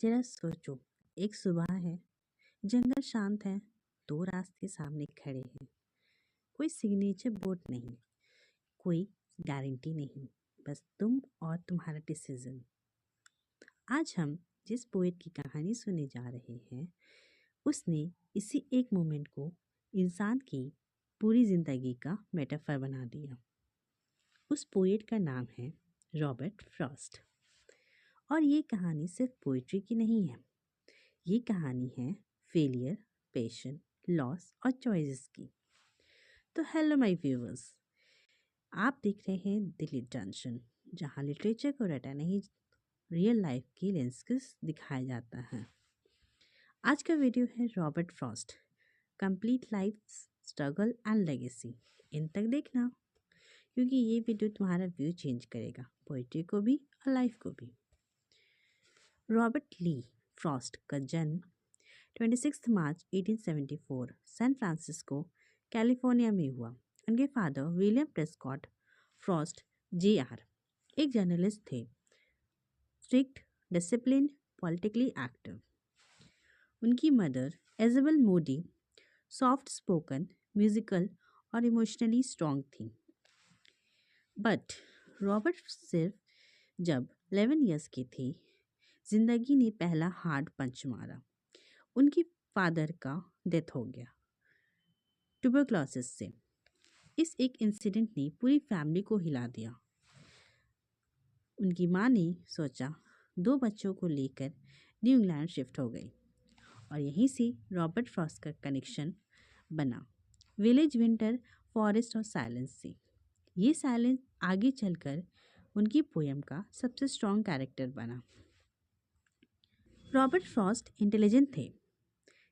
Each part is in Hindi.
जरा सोचो, एक सुबह है, जंगल शांत है, दो रास्ते सामने खड़े हैं, कोई सिग्नेचर बोर्ड नहीं, कोई गारंटी नहीं, बस तुम और तुम्हारा डिसीजन। आज हम जिस पोएट की कहानी सुनने जा रहे हैं, उसने इसी एक मोमेंट को इंसान की पूरी जिंदगी का मेटाफर बना दिया। उस पोएट का नाम है रॉबर्ट फ्रॉस्ट। और ये कहानी सिर्फ पोइट्री की नहीं है, ये कहानी है फेलियर, पेशन, लॉस और चॉइसेस की। तो हेलो माय व्यूअर्स, आप देख रहे हैं दिल्ली जंक्शन, जहाँ लिटरेचर को रटा नहीं, रियल लाइफ की लेंसेस दिखाया जाता है। आज का वीडियो है Robert Frost, complete life struggle and legacy. इन तक देखना, क्योंकि ये वीडियो तुम्हारा व्यू चेंज करेगा, पोइट्री को भी और लाइफ को भी। रॉबर्ट ली फ्रॉस्ट का जन्म 26 मार्च 1874 सैन फ्रांसिस्को, कैलिफोर्निया में हुआ। उनके father William Prescott Frost Jr. एक जर्नलिस्ट थे, स्ट्रिक्ट, डिसिप्लिन, पॉलिटिकली एक्टिव। उनकी mother Isabel Moody soft spoken, musical और इमोशनली स्ट्रॉन्ग थी। बट रॉबर्ट सिर्फ जब 11 ईयर्स के थे, जिंदगी ने पहला हार्ड पंच मारा। उनके फादर का डेथ हो गया ट्यूबरक्लोसिस से। इस एक इंसिडेंट ने पूरी फैमिली को हिला दिया। उनकी माँ ने सोचा 2 बच्चों को लेकर न्यू इंग्लैंड शिफ्ट हो गई, और यहीं से रॉबर्ट फ्रॉस्ट का कनेक्शन बना विलेज, विंटर, फॉरेस्ट और साइलेंस से। ये साइलेंस आगे चलकर उनकी पोएम का सबसे स्ट्रॉन्ग कैरेक्टर बना। रॉबर्ट फ्रॉस्ट इंटेलिजेंट थे,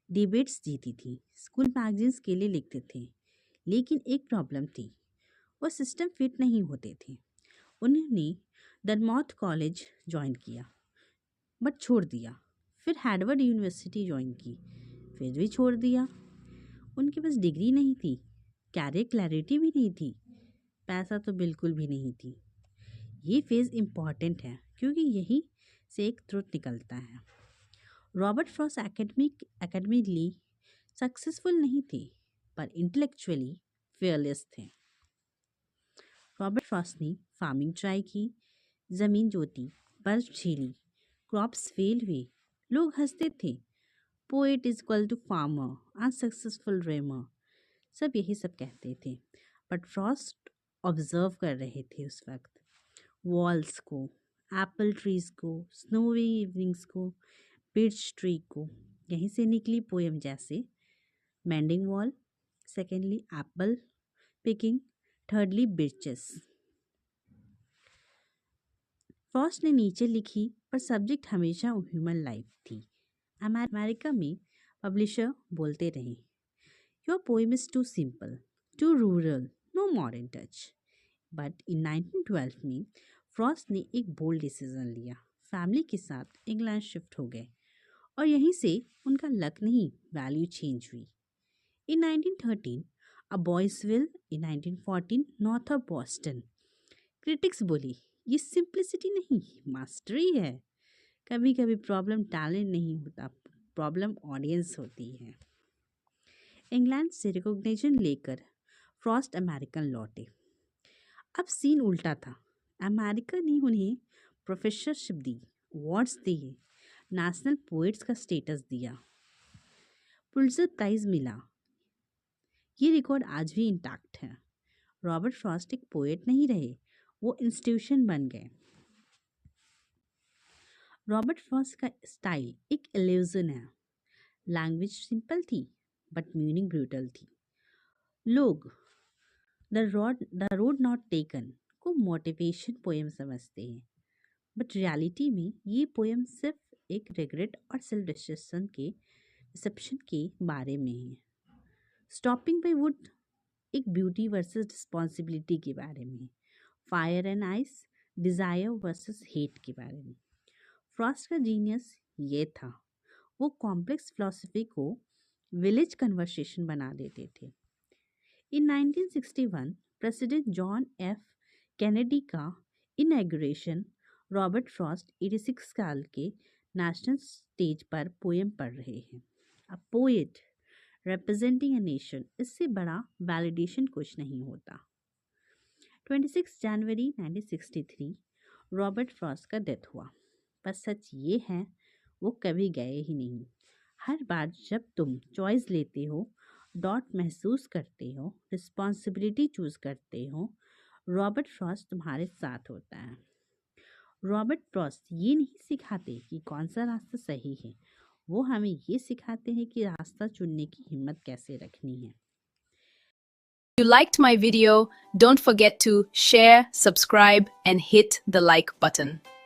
डिबेट्स जीती थी, स्कूल मैगजीन्स के लिए लिखते थे, लेकिन एक प्रॉब्लम थी, वो सिस्टम फिट नहीं होते थे। उन्होंने डरमाउथ कॉलेज ज्वाइन किया बट छोड़ दिया, फिर हार्वर्ड यूनिवर्सिटी ज्वाइन की, फिर भी छोड़ दिया। उनके पास डिग्री नहीं थी, कैरियर क्लैरिटी भी नहीं थी, पैसा तो बिल्कुल भी नहीं थी। ये फेज़ इम्पॉर्टेंट है, क्योंकि यही से एक ट्रुथ निकलता है। रॉबर्ट फ्रॉस्ट एकेडमिकली सक्सेसफुल नहीं थे, पर इंटेलेक्चुअली फेयरलेस थे। रॉबर्ट फ्रॉस्ट ने फार्मिंग ट्राई की, ज़मीन जोती, बर्फ झेली, क्रॉप्स फेल हुए, लोग हंसते थे, poet is equal to farmer, unsuccessful dreamer, सब यही सब कहते थे। बट फ्रॉस्ट ऑब्जर्व कर रहे थे उस वक्त वॉल्स को, एप्पल ट्रीज को, स्नोवी इवनिंग्स को, बिर्च ट्री को। यहीं से निकली पोएम जैसे mending wall, secondly apple picking, thirdly birches. Frost ने नीचे लिखी, पर सब्जेक्ट हमेशा ह्यूमन लाइफ थी। अमेरिका में पब्लिशर बोलते रहे, your poem is too simple, too rural, no modern touch. But in 1912 में फ्रॉस्ट ने एक बोल्ड डिसीजन लिया, फैमिली के साथ इंग्लैंड शिफ्ट हो गए, और यहीं से उनका लक नहीं, वैल्यू चेंज हुई। इन 1913 अ बॉयसविल, इन 1914 नॉर्थ ऑफ बॉस्टन। क्रिटिक्स बोली, ये सिंप्लिसिटी नहीं, मास्टरी है। कभी कभी प्रॉब्लम टैलेंट नहीं होता, प्रॉब्लम ऑडियंस होती है। इंग्लैंड से रिकॉग्निशन लेकर फ्रॉस्ट अमेरिकन लौटे। अब सीन उल्टा था, अमेरिका ने उन्हें प्रोफेसरशिप दी, अवार्ड्स दिए, नेशनल पोएट्स का स्टेटस दिया, पुलित्जर प्राइज मिला। ये रिकॉर्ड आज भी इंटैक्ट है। रॉबर्ट फ्रॉस्ट एक पोएट नहीं रहे, वो इंस्टीट्यूशन बन गए। रॉबर्ट फ्रॉस्ट का स्टाइल एक इल्यूजन है। लैंग्वेज सिंपल थी, बट मीनिंग ब्रूटल थी। लोग द रोड नॉट टेकन को मोटिवेशन पोएम समझते हैं, बट रियलिटी में ये पोएम सिर्फ एक रिग्रेट और सेल्फ डिसेप्शन के बारे में है। स्टॉपिंग बाय वुड एक ब्यूटी वर्सेस रिस्पॉन्सिबिलिटी के बारे में, fire and ice desire versus hate के बारे में। फ्रॉस्ट का जीनियस ये था, वो कॉम्प्लेक्स फिलॉसफी को विलेज कन्वर्सेशन बना देते थे। इन 1961 प्रेसिडेंट जॉन एफ कैनेडी का इनॉग्रेशन रॉबर्ट फ्रॉस्ट 86 साल के नेशनल स्टेज पर पोएम पढ़ रहे हैं। A poet representing a nation, इससे बड़ा वैलिडेशन कुछ नहीं होता। 26 जनवरी 1963 रॉबर्ट फ्रॉस्ट का डेथ हुआ, पर सच ये है वो कभी गए ही नहीं। हर बार जब तुम चॉइस लेते हो, डॉट महसूस करते हो, रिस्पॉन्सिबिलिटी चूज करते हो, रॉबर्ट फ्रॉस्ट तुम्हारे साथ होता है। रॉबर्ट फ्रॉस्ट ये नहीं सिखाते कि कौन सा रास्ता सही है, वो हमें ये सिखाते हैं कि रास्ता चुनने की हिम्मत कैसे रखनी है। If you liked my video, don't forget to share, subscribe, and hit the like button.